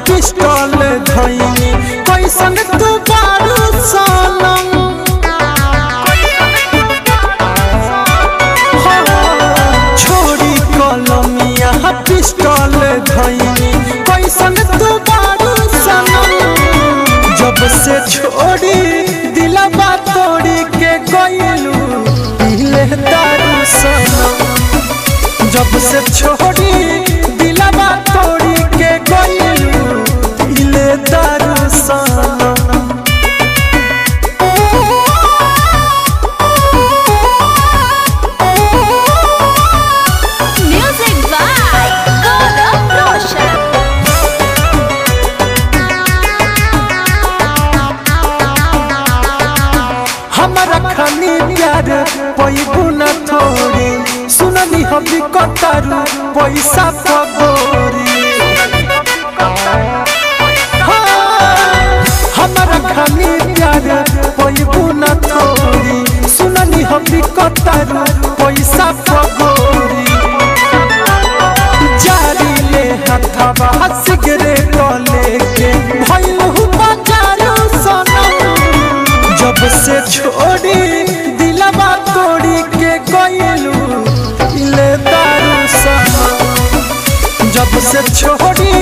Pistol धइनी कैसन तू बारू सनम छोड़ी कलमिया पिस्टल धइनी कैसन तू बारू सनम जब से छोड़ी दिलवा तोड़ी के गइलू पीले दारू सनम जब से छोड़ी दिलवा तोड़ी के गइलू पीले दारू सनम Music by Gaurav Roshan. हमारा खानी प्यार पैबू न थोड़ी सुननी हबी कतारू पैसा पगोरी हमारा खानी प्यार पैबू न थोड़ी सुननी हबी कतारू पैसा पगोरी जारी ले हथवा सिगरेट लेके भइलू बाजारू सनम जब से छोड़ी दिलवा तोड़ी के गइलू पीले दारू सनम जब से छोड़ी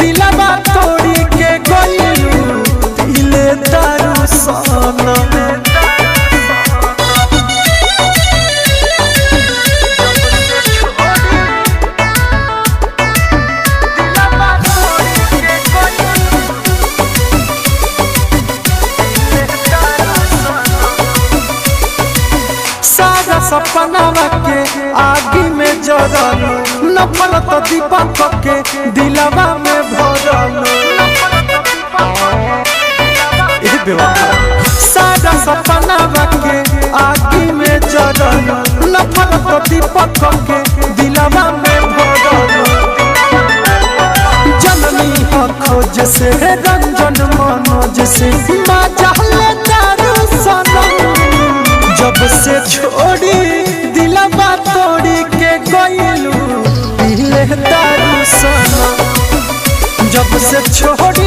दिलवा तोड़ी के गइलू पीले दारू सनम सारा सपनावा के आगी में जरलू नफरत दीपक के दिलवा में भरलू सारा सपनावा के आगी में जरलू नफरत दीपक के दिलवा में भरलू जननी हो खोज से रंजन मनोज से बाजले दारू सनम जब से छोड़ी दिलवा तोड़ी के गइलू पीले दारू सनम जब से छोड़ी